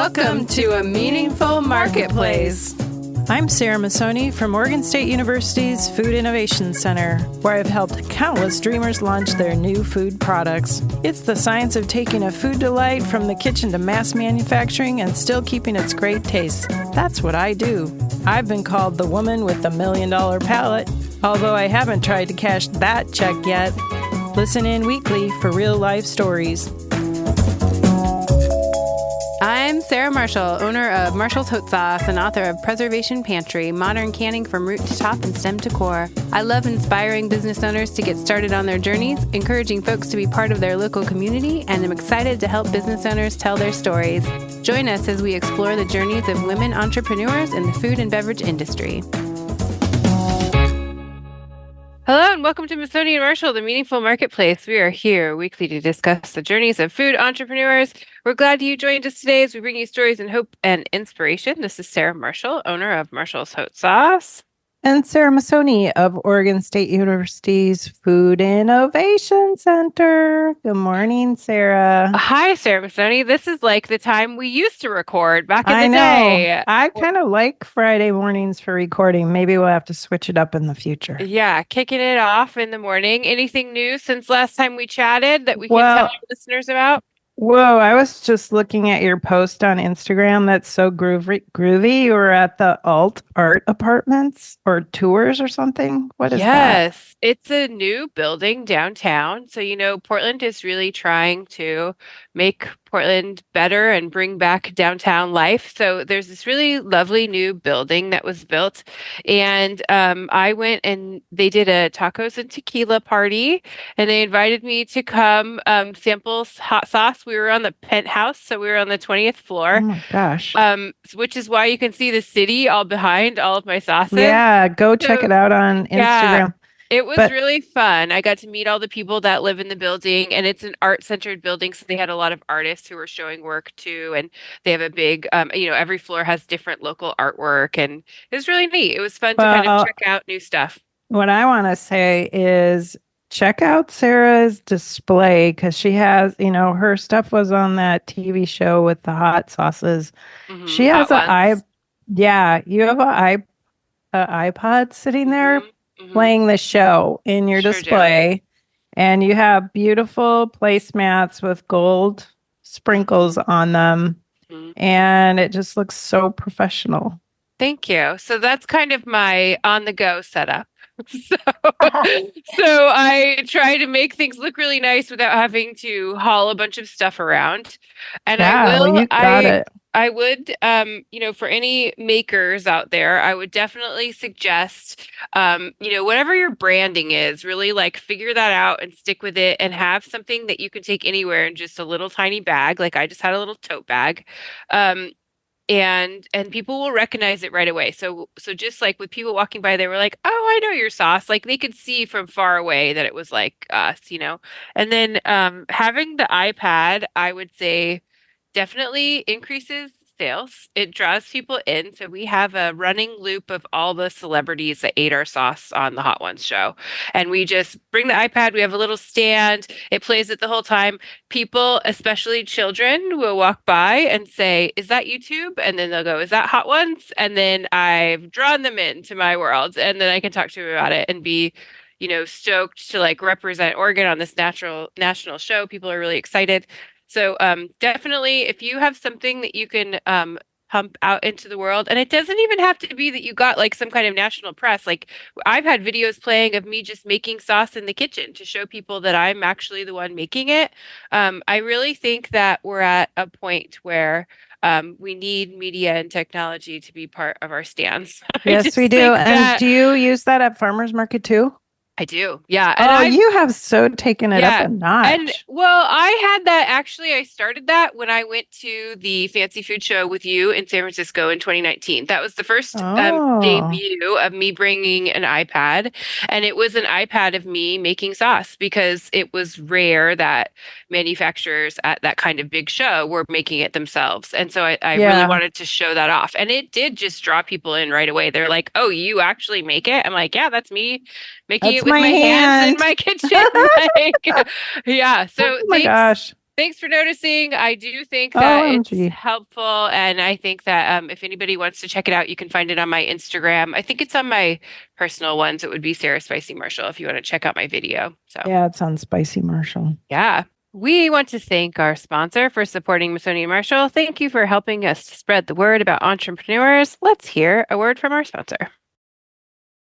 Welcome to A Meaningful Marketplace. I'm Sarah Masoni from Oregon State University's Food Innovation Center, where I've helped countless dreamers launch their new food products. It's the science of taking a food delight from the kitchen to mass manufacturing and still keeping its great taste. That's what I do. I've been called the woman with the $1 million palate, although I haven't tried to cash that check yet. Listen in weekly for real-life stories. I'm Sarah Marshall, owner of Marshall's Hot Sauce and author of Preservation Pantry, modern canning from root to top and stem to core. I love inspiring business owners to get started on their journeys, encouraging folks to be part of their local community, and I'm excited to help business owners tell their stories. Join us as we explore the journeys of women entrepreneurs in the food and beverage industry. Hello and welcome to Masoni and Marshall, the Meaningful Marketplace. We are here weekly to discuss the journeys of food entrepreneurs. We're glad you joined us today as we bring you stories and hope and inspiration. This is Sarah Marshall, owner of Marshall's Hot Sauce. And Sarah Masoni of Oregon State University's Food Innovation Center. Good morning, Sarah. Hi, Sarah Masoni. This is like the time we used to record back in the day. I kind of like Friday mornings for recording. Maybe we'll have to switch it up in the future. Yeah, kicking it off in the morning. Anything new since last time we chatted that we can tell our listeners about? Whoa, I was just looking at your post on Instagram. That's so groovy. You were at the Alt Art Apartments or tours or something. What is that? Yes, it's a new building downtown. So, Portland is really trying to make Portland better and bring back downtown life. So there's this really lovely new building that was built. And I went and they did a tacos and tequila party and they invited me to come sample hot sauce. We were on the penthouse, so we were on the 20th floor. Oh my gosh. Which is why you can see the city all behind all of my sauces. Yeah, go check it out on Instagram. Yeah. It was really fun. I got to meet all the people that live in the building, and it's an art-centered building, so they had a lot of artists who were showing work too, and they have a big, every floor has different local artwork, and it was really neat. It was fun to kind of check out new stuff. What I want to say is check out Sarah's display because she has, her stuff was on that TV show with the hot sauces. Mm-hmm. She has you have an iPod sitting there. Mm-hmm. Playing the show in your display, and you have beautiful placemats with gold sprinkles on them, and it just looks so professional. Thank you. So that's kind of my on-the-go setup. So I try to make things look really nice without having to haul a bunch of stuff around. And I would, for any makers out there, I would definitely suggest, whatever your branding is, really figure that out and stick with it and have something that you can take anywhere in just a little tiny bag. Like I just had a little tote bag. And people will recognize it right away. So just like with people walking by, they were like, "Oh, I know your sauce." Like they could see from far away that it was like us, And then having the iPad, I would say, definitely increases sales. It draws people in. So we have a running loop of all the celebrities that ate our sauce on the Hot Ones show. And we just bring the iPad. We have a little stand. It plays it the whole time. People, especially children, will walk by and say, "Is that YouTube?" And then they'll go, "Is that Hot Ones?" And then I've drawn them into my world. And then I can talk to them about it and be stoked to represent Oregon on this national show. People are really excited. So definitely, if you have something that you can pump out into the world, and it doesn't even have to be that you got some kind of national press. I've had videos playing of me just making sauce in the kitchen to show people that I'm actually the one making it. I really think that we're at a point where we need media and technology to be part of our stance. Yes, we do. And do you use that at Farmers Market too? I do. Yeah. And you have so taken it up a notch. And I had that actually. I started that when I went to the Fancy Food Show with you in San Francisco in 2019. That was the first debut of me bringing an iPad. And it was an iPad of me making sauce because it was rare that manufacturers at that kind of big show were making it themselves. And so I really wanted to show that off. And it did just draw people in right away. They're like, "Oh, you actually make it?" I'm like, "Yeah, that's me making it with my hands in my kitchen." So oh my gosh. Thanks for noticing. I do think that it's OMG. helpful. And I think that if anybody wants to check it out, you can find it on my Instagram. I think it's on my personal ones. It would be Sarah Spicy Marshall if you want to check out my video. So Yeah, it's on Spicy Marshall. yeah. We want to thank our sponsor for supporting Missoni and Marshall. Thank you for helping us spread the word about entrepreneurs. Let's hear a word from our sponsor.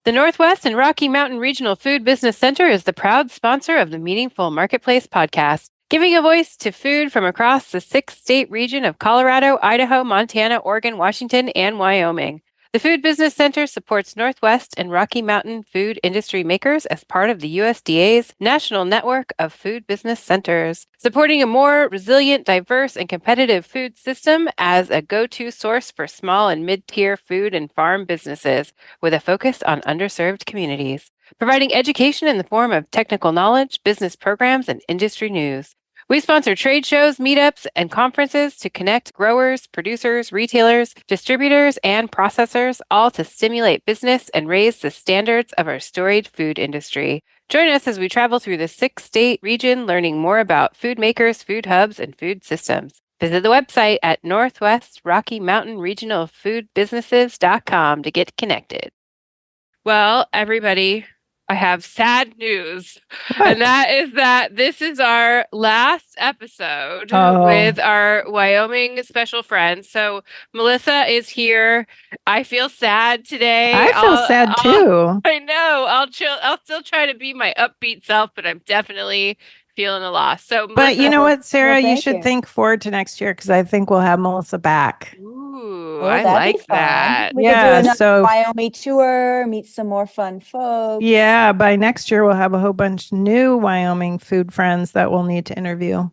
The Northwest and Rocky Mountain Regional Food Business Center is the proud sponsor of the Meaningful Marketplace podcast, giving a voice to food from across the 6-state region of Colorado, Idaho, Montana, Oregon, Washington, and Wyoming. The Food Business Center supports Northwest and Rocky Mountain food industry makers as part of the USDA's National Network of Food Business Centers, supporting a more resilient, diverse, and competitive food system as a go-to source for small and mid-tier food and farm businesses with a focus on underserved communities, providing education in the form of technical knowledge, business programs, and industry news. We sponsor trade shows, meetups, and conferences to connect growers, producers, retailers, distributors, and processors, all to stimulate business and raise the standards of our storied food industry. Join us as we travel through the 6-state region, learning more about food makers, food hubs, and food systems. Visit the website at Northwest Rocky Mountain Regional Food Businesses.com to get connected. Well, everybody, I have sad news. What? And that is that this is our last episode with our Wyoming special friends. So Melissa is here. I feel sad today. I feel sad too. I know. I'll still try to be my upbeat self, but I'm definitely feeling a loss. So Melissa, but you know what, Sarah, you should think forward to next year because I think we'll have Melissa back. Ooh, I like that. We could do another Wyoming tour, meet some more fun folks. Yeah, by next year we'll have a whole bunch of new Wyoming food friends that we'll need to interview.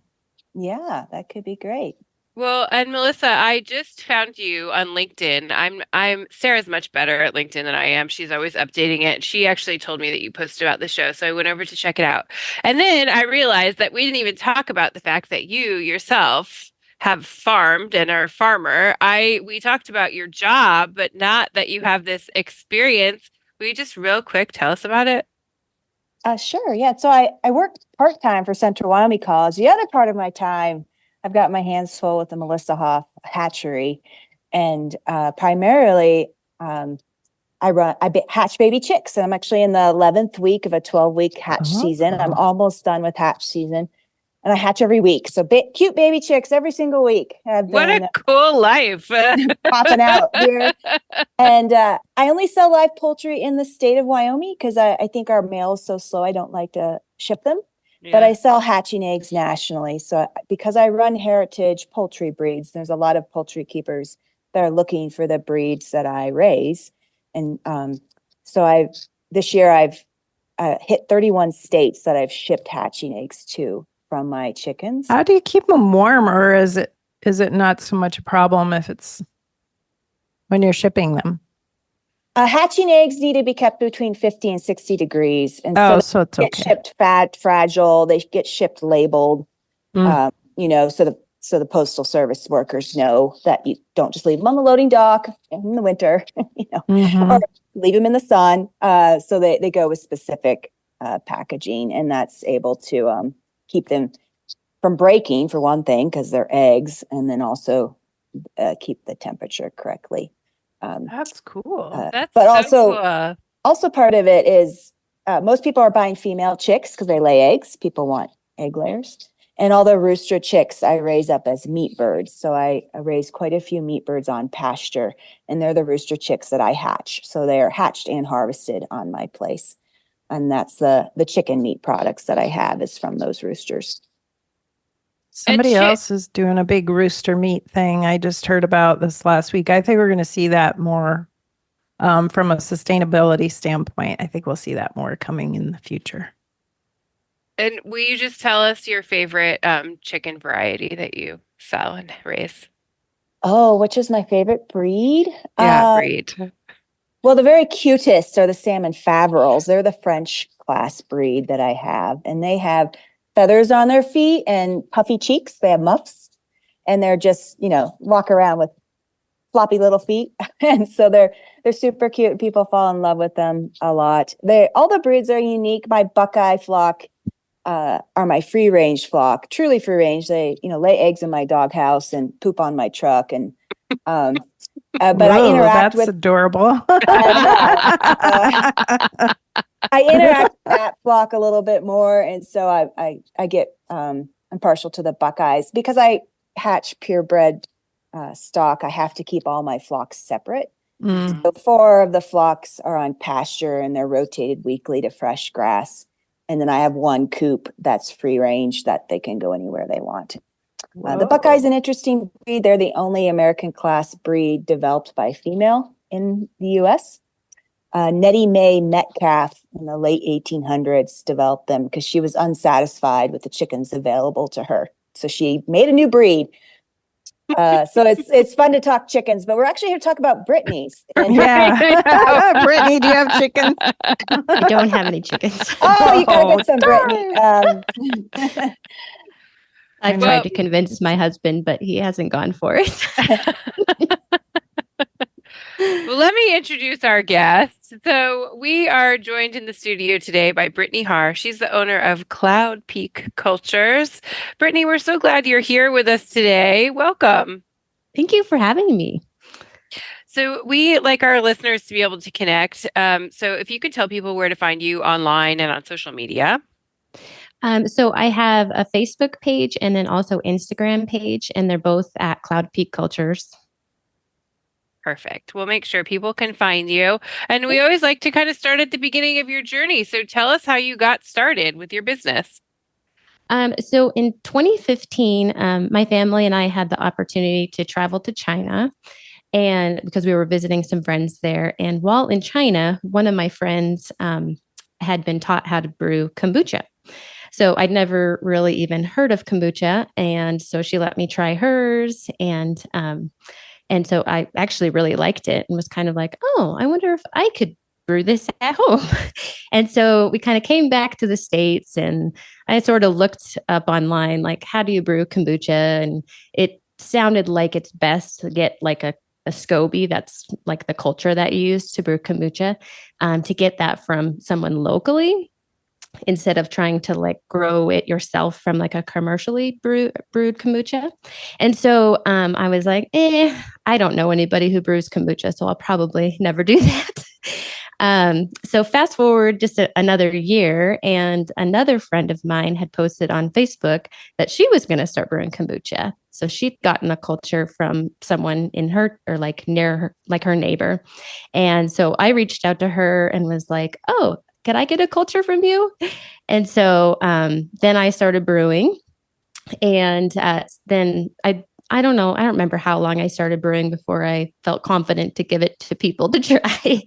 Yeah, that could be great. Well, and Melissa, I just found you on LinkedIn. I'm Sarah's much better at LinkedIn than I am. She's always updating it. She actually told me that you posted about the show, so I went over to check it out. And then I realized that we didn't even talk about the fact that you yourself have farmed and are a farmer. We talked about your job, but not that you have this experience. Will you just real quick tell us about it? Sure. Yeah. So I worked part-time for Central Wyoming College. The other part of my time, I've got my hands full with the Melissa Hoff hatchery, and primarily I hatch baby chicks, and I'm actually in the 11th week of a 12-week hatch season. I'm almost done with hatch season, and I hatch every week. So cute baby chicks every single week. What a cool life. Popping out here. And I only sell live poultry in the state of Wyoming because I think our mail is so slow. I don't like to ship them. Yeah. But I sell hatching eggs nationally. So because I run heritage poultry breeds, there's a lot of poultry keepers that are looking for the breeds that I raise. And so this year I've hit 31 states that I've shipped hatching eggs to from my chickens. How do you keep them warm, or is it not so much a problem if it's when you're shipping them? Hatching eggs need to be kept between 50 and 60 degrees. And so it's okay. Get shipped fragile. They get shipped labeled, so the postal service workers know that you don't just leave them on the loading dock in the winter, or leave them in the sun. So they go with specific packaging, and that's able to keep them from breaking, for one thing, because they're eggs, and then also keep the temperature correctly. That's cool. Also part of it is most people are buying female chicks because they lay eggs. People want egg layers. And all the rooster chicks I raise up as meat birds. So I raise quite a few meat birds on pasture, and they're the rooster chicks that I hatch. So they are hatched and harvested on my place. And that's the chicken meat products that I have is from those roosters. Somebody else is doing a big rooster meat thing. I just heard about this last week. I think we're going to see that more from a sustainability standpoint. I think we'll see that more coming in the future. And will you just tell us your favorite chicken variety that you sell and raise? Oh, which is my favorite breed? Yeah, breed. Well, the very cutest are the salmon faverolles. They're the French class breed that I have, and they have feathers on their feet and puffy cheeks. They have muffs, and they're just, walk around with floppy little feet. And so they're super cute, and people fall in love with them a lot. All the breeds are unique. My Buckeye flock are my free range flock, truly free range. They, lay eggs in my doghouse and poop on my truck. And, but Whoa, I interact that's adorable. I interact with that flock a little bit more. And so I get, I'm partial to the Buckeyes because I hatch purebred stock. I have to keep all my flocks separate. So 4 of the flocks are on pasture and they're rotated weekly to fresh grass. And then I have 1 coop that's free range that they can go anywhere they want. The Buckeye is an interesting breed. They're the only American class breed developed by a female in the U.S. Nettie Mae Metcalf in the late 1800s developed them because she was unsatisfied with the chickens available to her. So she made a new breed. So it's fun to talk chickens, but we're actually here to talk about Britini's. And Britini, do you have chickens? I don't have any chickens. Oh, you gotta get some, Britini. I've tried to convince my husband, but he hasn't gone for it. Well, let me introduce our guest. So we are joined in the studio today by Britini Haar. She's the owner of Cloud Peak Cultures. Britini, we're so glad you're here with us today. Welcome. Thank you for having me. So we like our listeners to be able to connect. So if you could tell people where to find you online and on social media. So I have a Facebook page and then also Instagram page, and they're both at Cloud Peak Cultures. Perfect. We'll make sure people can find you. And we always like to kind of start at the beginning of your journey. So tell us how you got started with your business. So in 2015, my family and I had the opportunity to travel to China, and because we were visiting some friends there. And while in China, one of my friends had been taught how to brew kombucha. So I'd never really even heard of kombucha. And so she let me try hers. And so I actually really liked it and was kind of like, oh, I wonder if I could brew this at home. And so we kind of came back to the States, and I sort of looked up online, like, how do you brew kombucha? And it sounded like it's best to get like a SCOBY, that's like the culture that you use to brew kombucha, to get that from someone locally, instead of trying to like grow it yourself from like a commercially brewed kombucha. And so I was like, I don't know anybody who brews kombucha, so I'll probably never do that. So fast forward just another year, and another friend of mine had posted on Facebook that she was going to start brewing kombucha. So she'd gotten a culture from someone in her, or like near her, like her neighbor. And so I reached out to her and was like, oh, could I get a culture from you? And so then I started brewing, and then I don't know, I don't remember how long I started brewing before I felt confident to give it to people to try.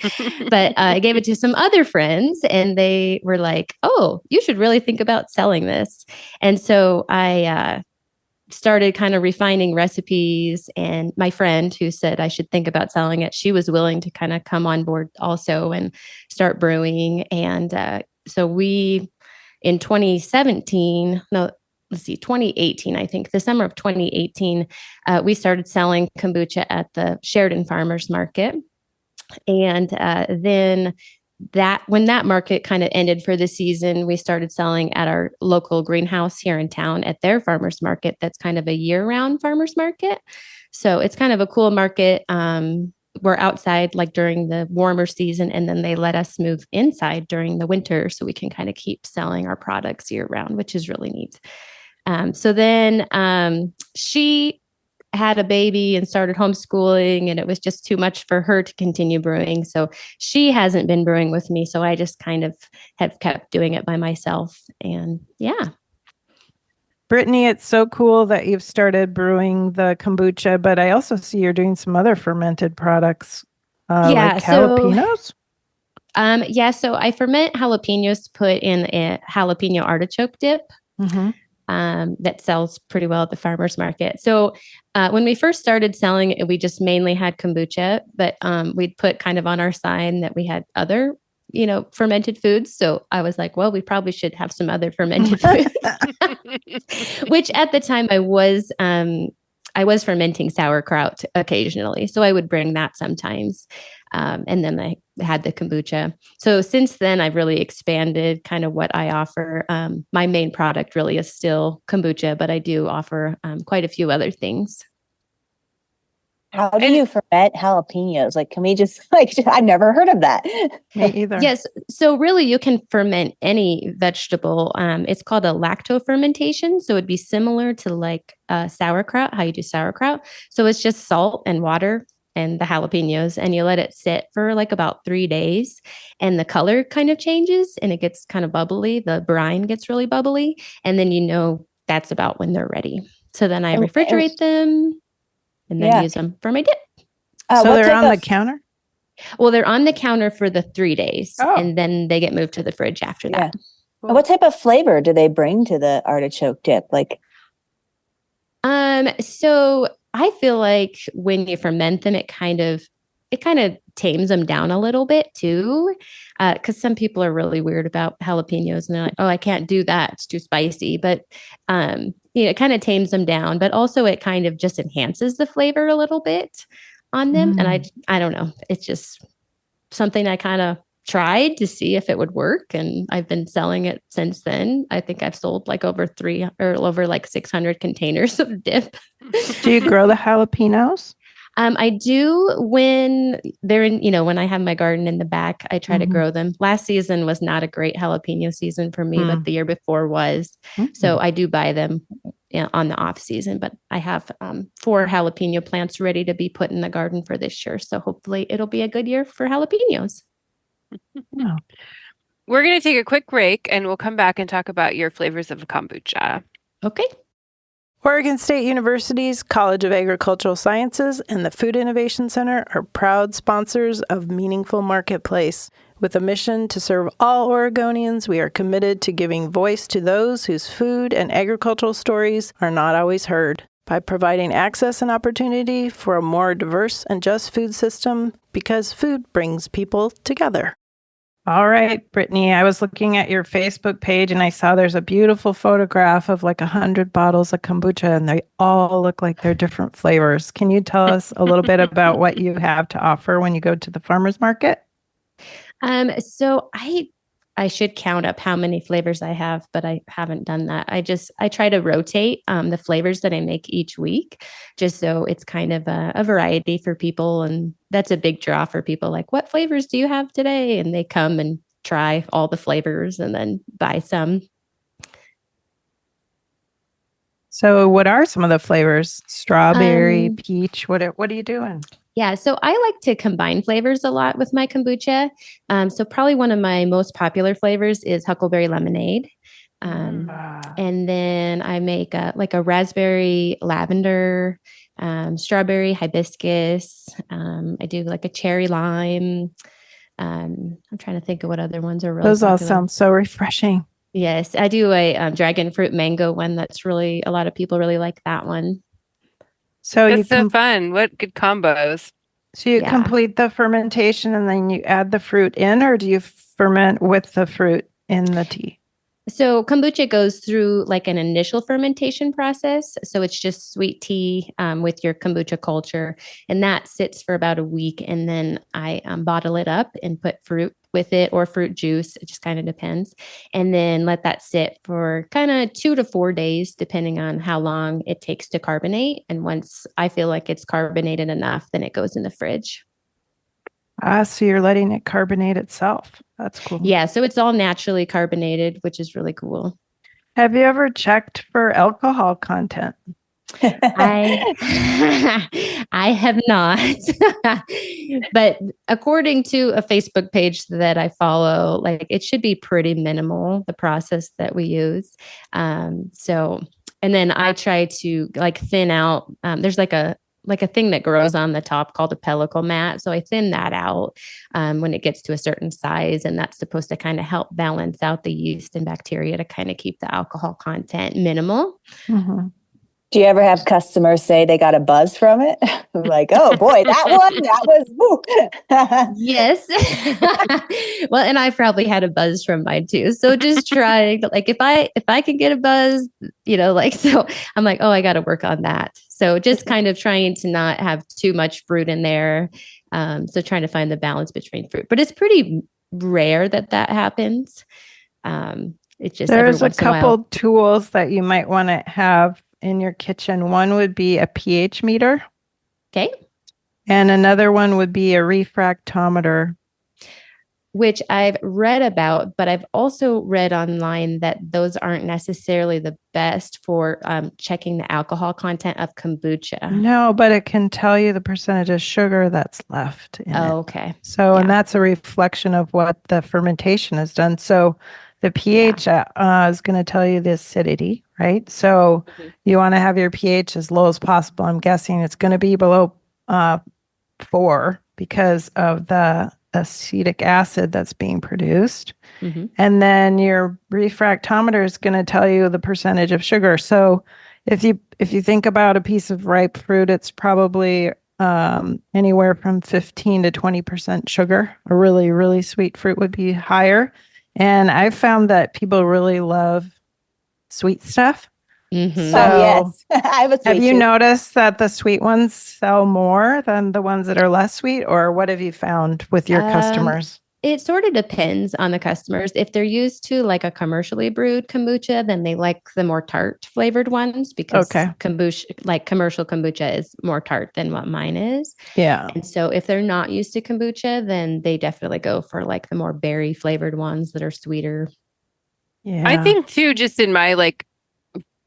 But I gave it to some other friends, and they were like, oh, you should really think about selling this. And so I started kind of refining recipes, and my friend who said I should think about selling it, she was willing to kind of come on board also and start brewing. And so we, in 2018, I think the summer of 2018, we started selling kombucha at the Sheridan Farmers Market. And then when that market kind of ended for the season, we started selling at our local greenhouse here in town at their farmers market. That's kind of a year-round farmers market. So it's kind of a cool market. We're outside like during the warmer season, and then they let us move inside during the winter so we can kind of keep selling our products year-round, which is really neat. So then she had a baby and started homeschooling, and it was just too much for her to continue brewing. So she hasn't been brewing with me. So I just kind of have kept doing it by myself. And yeah. Britini, it's so cool that you've started brewing the kombucha, but I also see you're doing some other fermented products, like jalapenos. So I ferment jalapenos to put in a jalapeno artichoke dip. Mm-hmm. That sells pretty well at the farmer's market. So when we first started selling it, we just mainly had kombucha, but we'd put kind of on our sign that we had other, fermented foods. So I was like, well, we probably should have some other fermented foods, which at the time I was fermenting sauerkraut occasionally. So I would bring that sometimes. And then I had the kombucha. So since then, I've really expanded kind of what I offer. My main product really is still kombucha, but I do offer quite a few other things. How do you ferment jalapenos? Like, can we just I've never heard of that. Me either. Yes. So really you can ferment any vegetable. It's called a lacto fermentation. So it'd be similar to like sauerkraut, how you do sauerkraut. So it's just salt and water and the jalapenos, and you let it sit for like about 3 days, and the color kind of changes and it gets kind of bubbly. The brine gets really bubbly. And then that's about when they're ready. So then I refrigerate them and then use them for my dip. So they're on the counter? Well, they're on the counter for the 3 days, and then they get moved to the fridge after that. Cool. What type of flavor do they bring to the artichoke dip? So I feel like when you ferment them, it kind of tames them down a little bit too, because some people are really weird about jalapenos, and they're like, "Oh, I can't do that; it's too spicy." But it kind of tames them down, but also it kind of just enhances the flavor a little bit on them. And I don't know, it's just something I kind of tried to see if it would work, and I've been selling it since then. I think I've sold like over 600 containers of dip. Do you grow the jalapenos? I do when they're in, when I have my garden in the back, I try to grow them. Last season was not a great jalapeno season for me, but the year before was. So I do buy them on the off season, but I have 4 jalapeno plants ready to be put in the garden for this year. So hopefully it'll be a good year for jalapenos. We're going to take a quick break and we'll come back and talk about your flavors of kombucha. Okay. Oregon State University's College of Agricultural Sciences and the Food Innovation Center are proud sponsors of Meaningful Marketplace. With a mission to serve all Oregonians, we are committed to giving voice to those whose food and agricultural stories are not always heard. By providing access and opportunity for a more diverse and just food system, because food brings people together. All right, Britini, I was looking at your Facebook page and I saw there's a beautiful photograph of like 100 bottles of kombucha, and they all look like they're different flavors. Can you tell us a little bit about what you have to offer when you go to the farmer's market? So I should count up how many flavors I have, but I haven't done that. I try to rotate the flavors that I make each week, just so it's kind of a variety for people. And that's a big draw for people. Like, what flavors do you have today? And they come and try all the flavors and then buy some. So what are some of the flavors? Strawberry, peach, what are you doing? Yeah, so I like to combine flavors a lot with my kombucha. So probably one of my most popular flavors is huckleberry lemonade. And then I make a raspberry lavender, strawberry hibiscus. I do like a cherry lime. I'm trying to think of what other ones are really Those popular. all sound so refreshing. Yes, I do a dragon fruit mango one. That's really, a lot of people really like that one. So that's so fun. What good combos. So you complete the fermentation and then you add the fruit in, or do you ferment with the fruit in the tea? So kombucha goes through like an initial fermentation process. So it's just sweet tea with your kombucha culture, and that sits for about a week. And then I bottle it up and put fruit with it, or fruit juice. It just kind of depends. And then let that sit for kind of 2 to 4 days, depending on how long it takes to carbonate. And once I feel like it's carbonated enough, then it goes in the fridge. So you're letting it carbonate itself. That's cool. Yeah, so it's all naturally carbonated, which is really cool. Have you ever checked for alcohol content? I have not. But according to a Facebook page that I follow, like it should be pretty minimal, the process that we use. And then I try to like thin out. There's like a thing that grows on the top called a pellicle mat. So I thin that out when it gets to a certain size, and that's supposed to kind of help balance out the yeast and bacteria to kind of keep the alcohol content minimal. Mm-hmm. Do you ever have customers say they got a buzz from it? Like, oh boy, that was woo. Yes. Well, and I probably had a buzz from mine too. So just trying, like if I can get a buzz, so I'm like, oh, I got to work on that. So just kind of trying to not have too much fruit in there. So trying to find the balance between fruit, but it's pretty rare that happens. It's just there's a couple tools that you might want to have in your kitchen. One would be a pH meter. Okay. And another one would be a refractometer, which I've read about, but I've also read online that those aren't necessarily the best for checking the alcohol content of kombucha. No, but it can tell you the percentage of sugar that's left in it. Okay. So, and that's a reflection of what the fermentation has done. So the pH is going to tell you the acidity, right? So you want to have your pH as low as possible. I'm guessing it's going to be below 4 because of the acetic acid that's being produced. And then your refractometer is going to tell you the percentage of sugar. So if you think about a piece of ripe fruit, it's probably anywhere from 15 to 20% sugar. A really, really sweet fruit would be higher. And I've found that people really love sweet stuff. So yes, I have a sweet have you tooth. noticed that the sweet ones sell more than the ones that are less sweet, or what have you found with your customers? It sort of depends on the customers. If they're used to like a commercially brewed kombucha, then they like the more tart flavored ones because kombucha, like commercial kombucha, is more tart than what mine is. Yeah. And so if they're not used to kombucha, then they definitely go for like the more berry flavored ones that are sweeter. Yeah. I think too, just in my like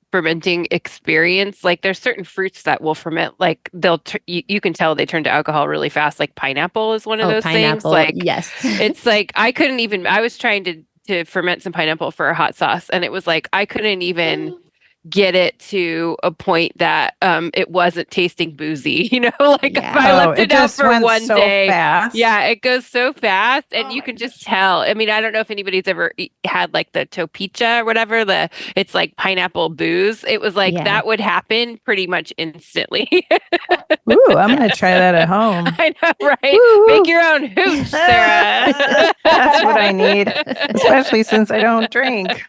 fermenting experience, like there's certain fruits that will ferment, like you can tell they turn to alcohol really fast. Like pineapple is one of those things. Like yes, it's like I was trying to ferment some pineapple for a hot sauce, and it was like I couldn't even get it to a point that it wasn't tasting boozy, like if I left it out for one day. Fast. Yeah, it goes so fast, and you can just tell. I mean, I don't know if anybody's ever had like the topicha or whatever, it's like pineapple booze. It was like that would happen pretty much instantly. Ooh, I'm gonna try that at home. I know, right? Woo! Make your own hooch, Sarah. That's what I need, especially since I don't drink.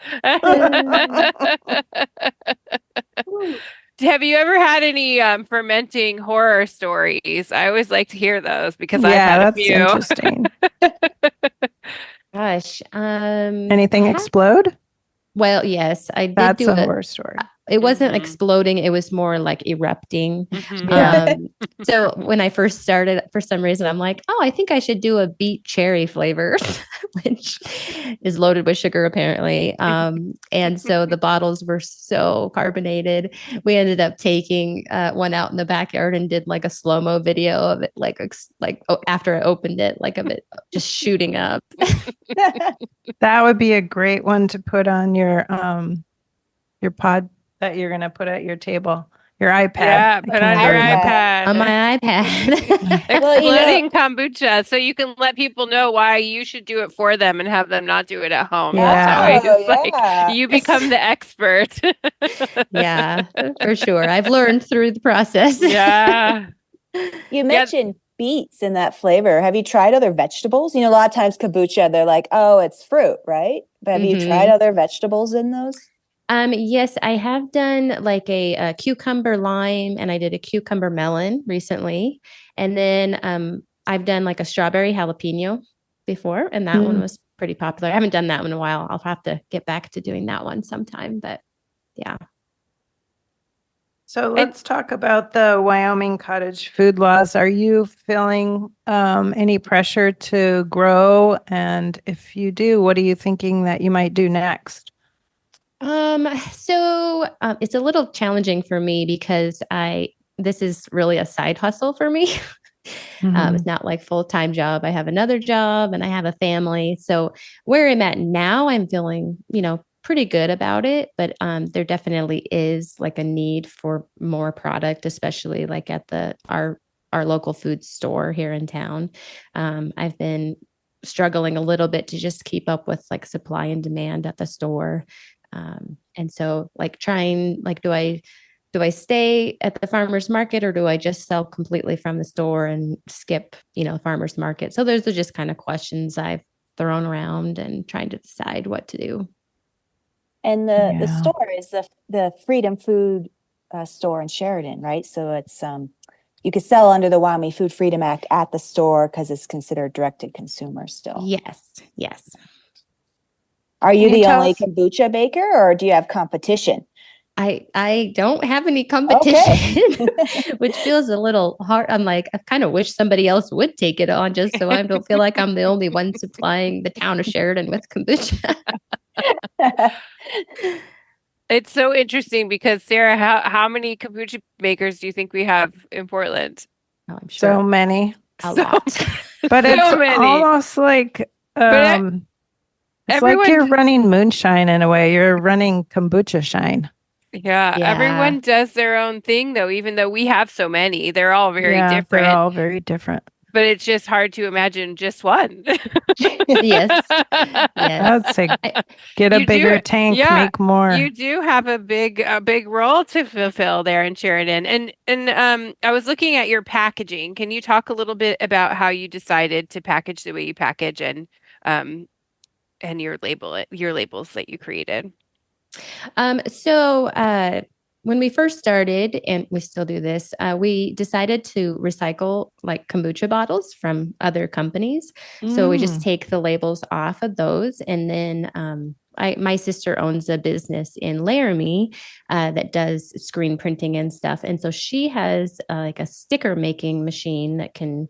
Have you ever had any fermenting horror stories? I always like to hear those because I've had a few. Interesting. Gosh, anything explode? Well, yes, I did. That's a horror story. It wasn't exploding. It was more like erupting. So when I first started, for some reason, I'm like, oh, I think I should do a beet cherry flavor, which is loaded with sugar, apparently. And so the bottles were so carbonated. We ended up taking one out in the backyard and did like a slow-mo video of it, like after I opened it, like of it just shooting up. That would be a great one to put on your pod that you're going to put at your table, your iPad. Yeah, put on your iPad. On my iPad. Exploding kombucha, so you can let people know why you should do it for them and have them not do it at home. Yeah. Like you become the expert. Yeah, for sure. I've learned through the process. Yeah. You mentioned beets in that flavor. Have you tried other vegetables? A lot of times kombucha, they're like, oh, it's fruit, right? But have you tried other vegetables in those? Yes, I have done like a cucumber lime, and I did a cucumber melon recently. And then I've done like a strawberry jalapeno before, and that one was pretty popular. I haven't done that one in a while. I'll have to get back to doing that one sometime, but yeah. So let's talk about the Wyoming cottage food laws. Are you feeling any pressure to grow? And if you do, what are you thinking that you might do next? So it's a little challenging for me because this is really a side hustle for me. It's not like full-time job. I have another job and I have a family. So where I'm at now, I'm feeling, pretty good about it, but there definitely is like a need for more product, especially like at our local food store here in town. I've been struggling a little bit to just keep up with like supply and demand at the store. And so like trying, like, do I stay at the farmer's market, or do I just sell completely from the store and skip, farmer's market? So those are just kind of questions I've thrown around and trying to decide what to do. And the store is the Freedom Food store in Sheridan, right? So it's you could sell under the Wyoming Food Freedom Act at the store because it's considered direct to consumer still. Yes. Are you the only kombucha baker, or do you have competition? I don't have any competition, okay. which feels a little hard. I'm like, I kind of wish somebody else would take it on just so I don't feel like I'm the only one supplying the town of Sheridan with kombucha. It's so interesting because Sarah, how many kombucha makers do you think we have in Portland? Oh, I'm sure. So many. A lot. But so it's many. Almost like it's like you're running moonshine in a way. You're running kombucha shine. Yeah, everyone does their own thing though, even though we have so many. They're all very different. They're all very different. But it's just hard to imagine just one. Yes. I'd say get a bigger tank, make more. You do have a big role to fulfill there in Sheridan. And I was looking at your packaging. Can you talk a little bit about how you decided to package the way you package and your labels that you created? When we first started, and we still do this, we decided to recycle like kombucha bottles from other companies. So we just take the labels off of those. And then my sister owns a business in Laramie that does screen printing and stuff. And so she has like a sticker making machine that can,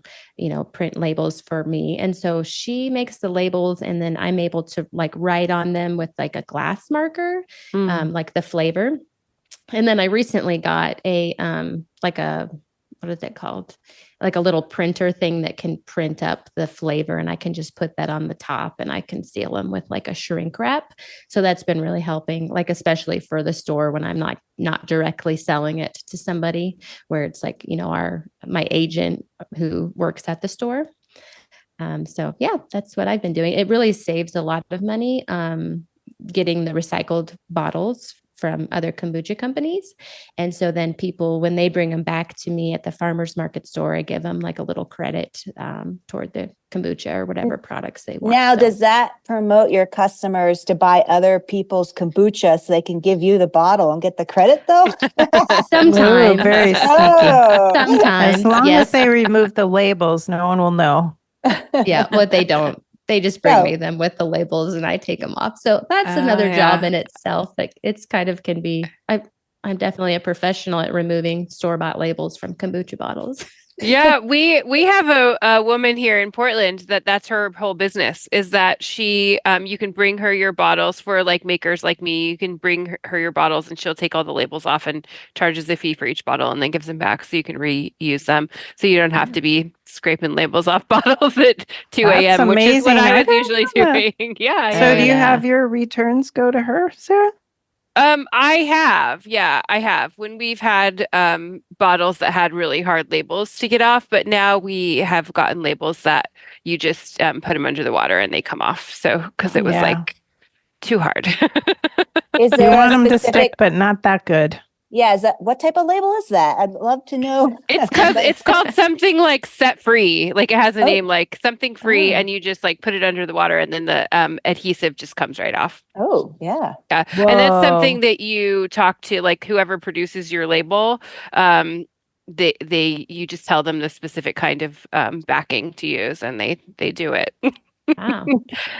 print labels for me. And so she makes the labels, and then I'm able to like write on them with like a glass marker, like the flavor. And then I recently got what is it called? Like a little printer thing that can print up the flavor, and I can just put that on the top and I can seal them with like a shrink wrap. So that's been really helping, like, especially for the store when I'm not directly selling it to somebody, where it's like, my agent who works at the store. So yeah, that's what I've been doing. It really saves a lot of money, getting the recycled bottles from other kombucha companies. And so then people, when they bring them back to me at the farmer's market store, I give them like a little credit toward the kombucha or whatever products they want. Now, does that promote your customers to buy other people's kombucha so they can give you the bottle and get the credit though? Sometimes. Ooh, very sneaky. Sometimes. As long as they remove the labels, no one will know. Yeah, what they don't. They just bring me them with the labels and I take them off. So that's another job in itself. Like it's kind of can be, I'm definitely a professional at removing store-bought labels from kombucha bottles. Yeah, we have a woman here in Portland that's her whole business, is that she you can bring her your bottles for like makers like me. You can bring her your bottles and she'll take all the labels off and charges a fee for each bottle and then gives them back so you can reuse them. So you don't have to be scraping labels off bottles at 2 a.m., which is what I was usually doing. Yeah. So do you have your returns go to her, Sarah? I have when we've had bottles that had really hard labels to get off, but now we have gotten labels that you just put them under the water and they come off. So because it was like too hard. Is there you want them to stick, but not that good. Yeah, what type of label is that? I'd love to know. It's called something like set free. Like it has a name like something free, and you just like put it under the water, and then the adhesive just comes right off. Oh, yeah. Yeah. Whoa. And that's something that you talk to like whoever produces your label. You just tell them the specific kind of backing to use, and they do it. Wow.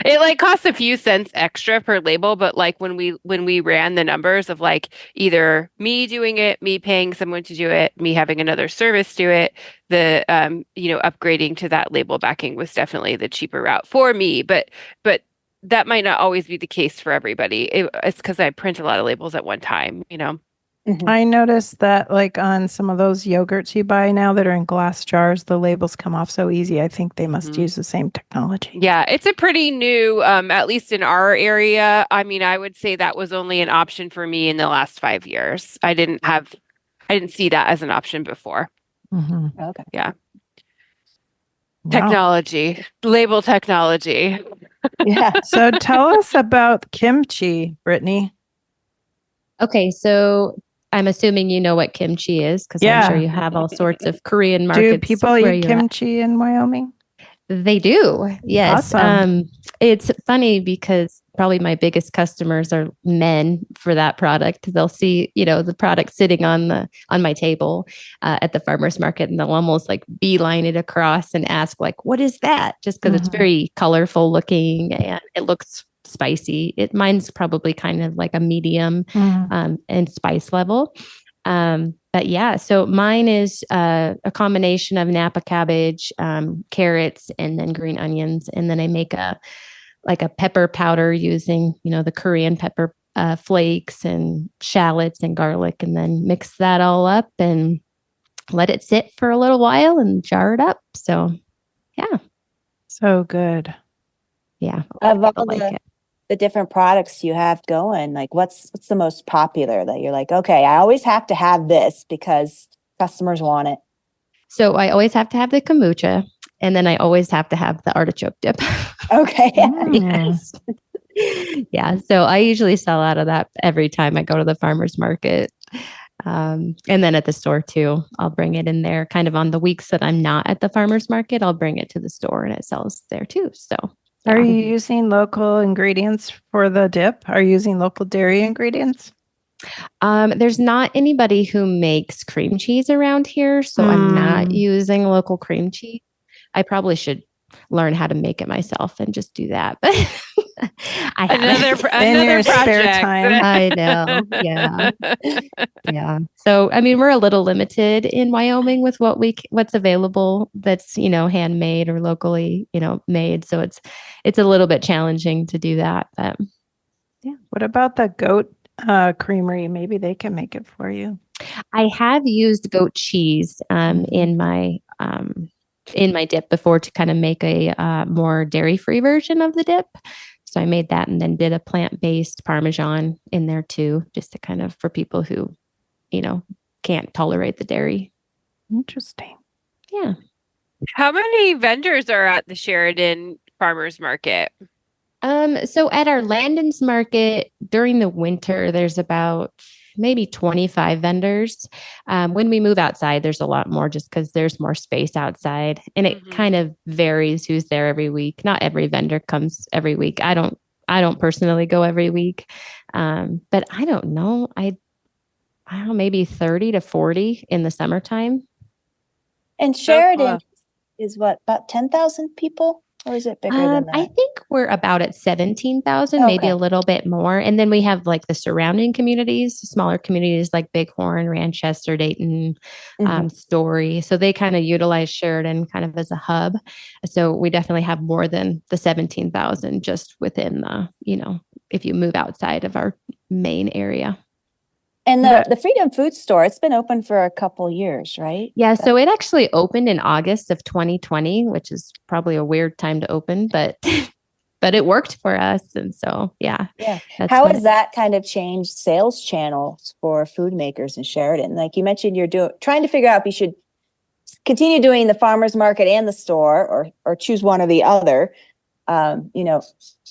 It like costs a few cents extra per label, but like when we ran the numbers of like either me doing it, me paying someone to do it, me having another service do it, the upgrading to that label backing was definitely the cheaper route for me, but that might not always be the case for everybody. It's because I print a lot of labels at one time, I noticed that like on some of those yogurts you buy now that are in glass jars, the labels come off so easy. I think they must use the same technology. Yeah, it's a pretty new, at least in our area. I mean, I would say that was only an option for me in the last 5 years. I didn't see that as an option before. Mm-hmm. Okay. Yeah. Wow. Technology, label technology. Yeah. So tell us about kimchi, Britini. Okay, so I'm assuming you know what kimchi is because I'm sure you have all sorts of Korean markets. Do people eat kimchi in Wyoming? They do. Yes. Awesome. It's funny because probably my biggest customers are men for that product. They'll see, the product sitting on my table at the farmer's market, and they'll almost like beeline it across and ask like, what is that? Just because it's very colorful looking and it looks spicy. Mine's probably kind of like a medium and spice level. But yeah, so mine is a combination of Napa cabbage, carrots, and then green onions. And then I make a pepper powder using, the Korean pepper flakes and shallots and garlic, and then mix that all up and let it sit for a little while and jar it up. So yeah. So good. Yeah. Of all the different products you have going, like what's the most popular that you're like, okay, I always have to have this because customers want it? So I always have to have the kombucha, and then I always have to have the artichoke dip. Okay. Yes. Yeah. So I usually sell out of that every time I go to the farmer's market. And then at the store too, I'll bring it in there kind of on the weeks that I'm not at the farmer's market. I'll bring it to the store and it sells there too. So yeah. Are you using local ingredients for the dip? Are you using local dairy ingredients? There's not anybody who makes cream cheese around here, so I'm not using local cream cheese. I probably should learn how to make it myself and just do that. But I another project. Spare time. I know. Yeah. Yeah. So, I mean, we're a little limited in Wyoming with what's available that's, handmade or locally, made. So it's a little bit challenging to do that. But yeah. What about the goat creamery? Maybe they can make it for you. I have used goat cheese in my dip before to kind of make a more dairy-free version of the dip. So I made that and then did a plant-based Parmesan in there too, just to kind of for people who, can't tolerate the dairy. Interesting. Yeah. How many vendors are at the Sheridan Farmers Market? So at our Landon's Market during the winter, there's about maybe 25 vendors. When we move outside, there's a lot more just because there's more space outside, and it kind of varies who's there every week. Not every vendor comes every week. I don't personally go every week. But I don't know. I don't know, maybe 30 to 40 in the summertime. And Sheridan is what, about 10,000 people? Or is it bigger than that? I think we're about at 17,000, maybe a little bit more. And then we have like the surrounding communities, smaller communities like Bighorn, Ranchester, Dayton, Story. So they kind of utilize Sheridan kind of as a hub. So we definitely have more than the 17,000 just within the, if you move outside of our main area. And the Freedom Food Store, it's been open for a couple years, right? Yeah, so it actually opened in August of 2020, which is probably a weird time to open, but it worked for us. And so, yeah. Yeah. How has that kind of changed sales channels for food makers in Sheridan? Like you mentioned, you're trying to figure out if you should continue doing the farmer's market and the store or choose one or the other. I'm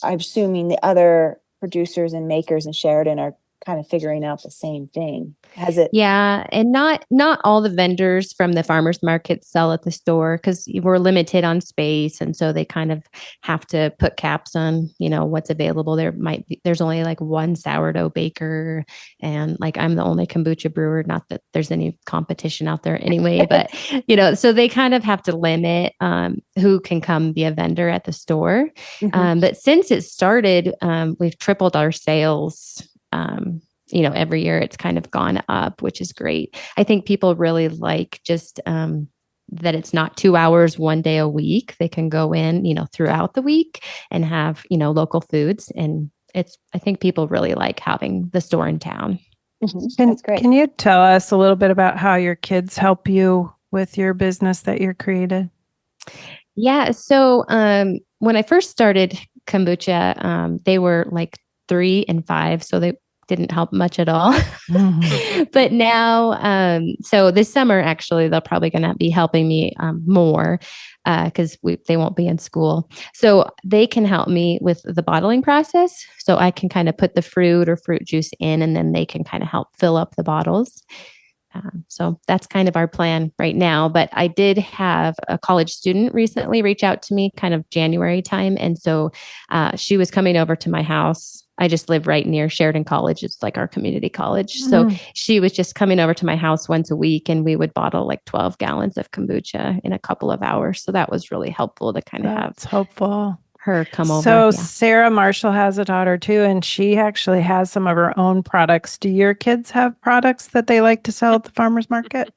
assuming the other producers and makers in Sheridan are kind of figuring out the same thing. Has it? Yeah. And not all the vendors from the farmers market sell at the store because we're limited on space. And so they kind of have to put caps on, what's available. There's only like one sourdough baker. And like, I'm the only kombucha brewer, not that there's any competition out there anyway, but so they kind of have to limit who can come be a vendor at the store. But since it started, we've tripled our sales. Every year it's kind of gone up, which is great. I think people really like just that it's not 2 hours, one day a week. They can go in, throughout the week and have, local foods. And I think people really like having the store in town. That's great. Can you tell us a little bit about how your kids help you with your business that you're created? Yeah. So when I first started kombucha, they were like 3 and 5, so they didn't help much at all. But now, so this summer, actually, they're probably going to be helping me more because they won't be in school. So they can help me with the bottling process. So I can kind of put the fruit or fruit juice in, and then they can kind of help fill up the bottles. So that's kind of our plan right now. But I did have a college student recently reach out to me kind of January time. And so she was coming over to my house. I just live right near Sheridan College. It's like our community college. So she was just coming over to my house once a week, and we would bottle like 12 gallons of kombucha in a couple of hours. So that was really helpful to kind of have helpful. Her come over. So Sarah Marshall has a daughter too, and she actually has some of her own products. Do your kids have products that they like to sell at the farmer's market?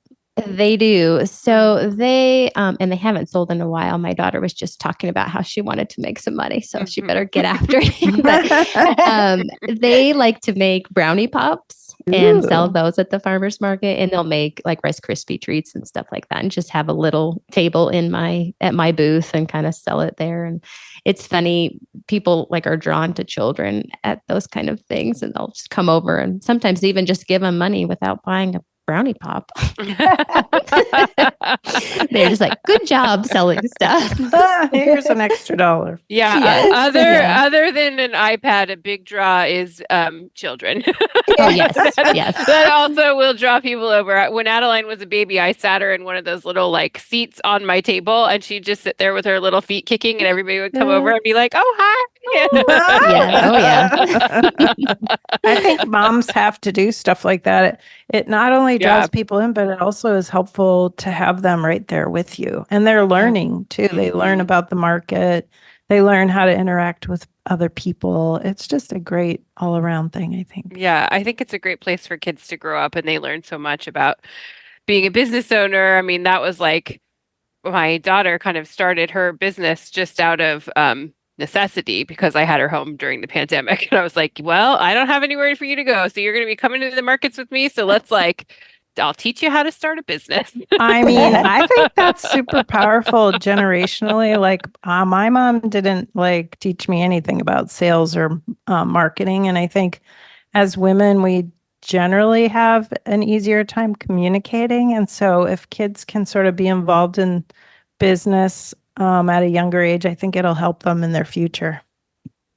They do. So they, and they haven't sold in a while. My daughter was just talking about how she wanted to make some money, so she better get after it. But they like to make brownie pops and sell those at the farmer's market, and they'll make like Rice Krispie treats and stuff like that, and just have a little table at my booth and kind of sell it there. And it's funny, people like are drawn to children at those kind of things, and they'll just come over and sometimes even just give them money without buying a brownie pop. They're just like, good job selling stuff. Here's an extra $1. Yeah. Yes. Other than an iPad, a big draw is children. Oh, yes. Yes. That also will draw people over. When Adeline was a baby, I sat her in one of those little like seats on my table, and she'd just sit there with her little feet kicking, and everybody would come over and be like, oh, hi. I think moms have to do stuff like that. It not only draws people in, but it also is helpful to have them right there with you. And they're learning too. They learn about the market. They learn how to interact with other people. It's just a great all around thing, I think. Yeah, I think it's a great place for kids to grow up, and they learn so much about being a business owner. I mean, that was like my daughter kind of started her business just out of necessity because I had her home during the pandemic. And I was like, well, I don't have anywhere for you to go. So you're going to be coming to the markets with me. So let's I'll teach you how to start a business. I mean, I think that's super powerful generationally. Like my mom didn't teach me anything about sales or marketing. And I think as women, we generally have an easier time communicating. And so if kids can sort of be involved in business at a younger age, I think it'll help them in their future.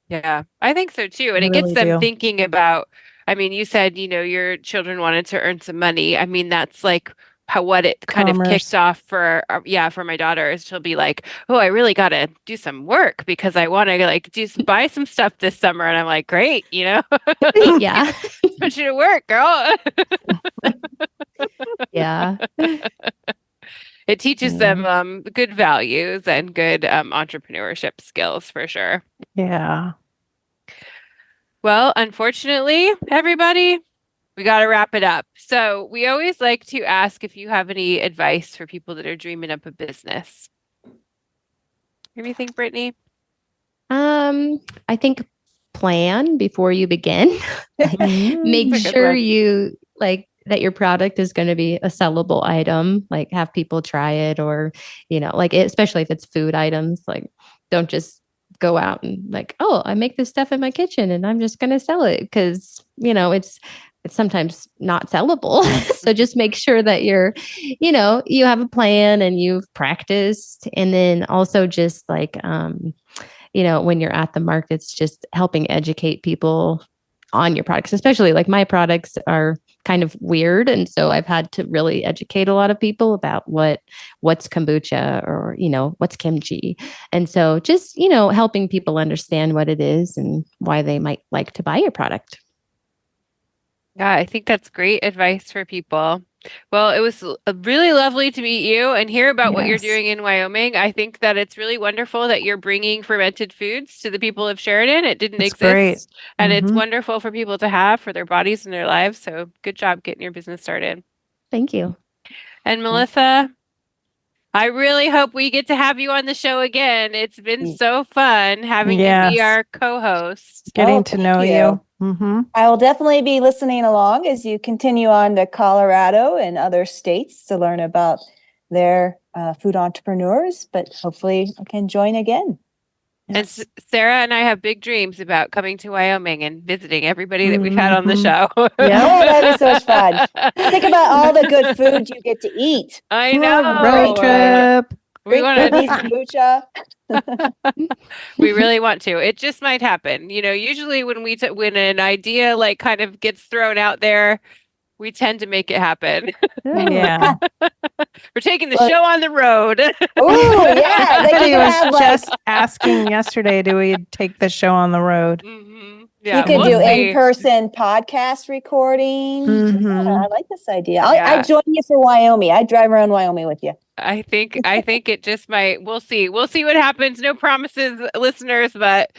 Yeah, I think so too. And it gets them thinking about, I mean, you said, your children wanted to earn some money. I mean, that's like what it kind of kicked off for my daughter is she'll be like, oh, I really got to do some work because I want to buy some stuff this summer. And I'm like, great, Yeah. Put you to work, girl. Yeah. It teaches them good values and good entrepreneurship skills for sure. Yeah. Well, unfortunately, everybody, we got to wrap it up. So we always like to ask if you have any advice for people that are dreaming up a business. What do you think, Britini? I think plan before you begin. Make sure you that your product is going to be a sellable item, like have people try it, or, especially if it's food items, don't just go out and oh, I make this stuff in my kitchen and I'm just going to sell it because, it's sometimes not sellable. So just make sure that you have a plan and you've practiced. And then also just when you're at the markets, just helping educate people on your products, especially my products are kind of weird. And so I've had to really educate a lot of people about what's kombucha or, what's kimchi. And so just, helping people understand what it is and why they might like to buy your product. Yeah, I think that's great advice for people. Well, it was really lovely to meet you and hear about what you're doing in Wyoming. I think that it's really wonderful that you're bringing fermented foods to the people of Sheridan. It didn't exist. Great. And it's wonderful for people to have for their bodies and their lives. So good job getting your business started. Thank you. And Melissa, I really hope we get to have you on the show again. It's been so fun having you be our co-host. Getting to know you. Mm-hmm. I will definitely be listening along as you continue on to Colorado and other states to learn about their food entrepreneurs, but hopefully I can join again. Yes. And Sarah and I have big dreams about coming to Wyoming and visiting everybody that we've had on the show. Yeah, oh, that'd be so much fun. Think about all the good food you get to eat. I know. Road trip. We want to kombucha. We really want to. It just might happen. Usually when when an idea kind of gets thrown out there, we tend to make it happen. Yeah. We're taking the show on the road. Oh, yeah. Somebody was just asking yesterday, do we take the show on the road? Mm-hmm. Yeah, you could do in-person podcast recording. Mm-hmm. Yeah, I like this idea. I'd join you for Wyoming. I'd drive around Wyoming with you. I think it just might. We'll see. We'll see what happens. No promises, listeners, but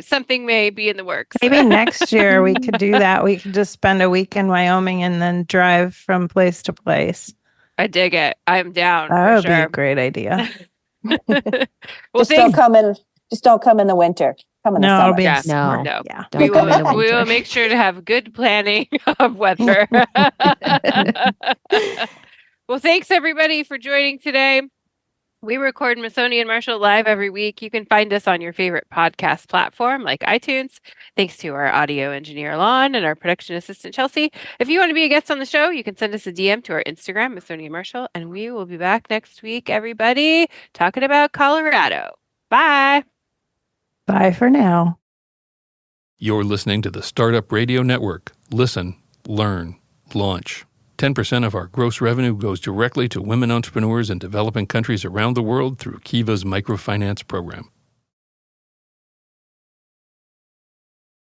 something may be in the works. Maybe next year we could do that. We could just spend a week in Wyoming and then drive from place to place. I dig it. I'm down. That would be a great idea. Don't come in the winter. Come in the summer. It'll be no. Yeah. We will make sure to have good planning of weather. Well, thanks everybody for joining today. We record Missoni and Marshall live every week. You can find us on your favorite podcast platform like iTunes. Thanks to our audio engineer, Lon, and our production assistant, Chelsea. If you want to be a guest on the show, you can send us a DM to our Instagram, Missoni and Marshall, and we will be back next week, everybody, talking about Colorado. Bye. Bye for now. You're listening to the Startup Radio Network. Listen, learn, launch. 10% of our gross revenue goes directly to women entrepreneurs in developing countries around the world through Kiva's microfinance program.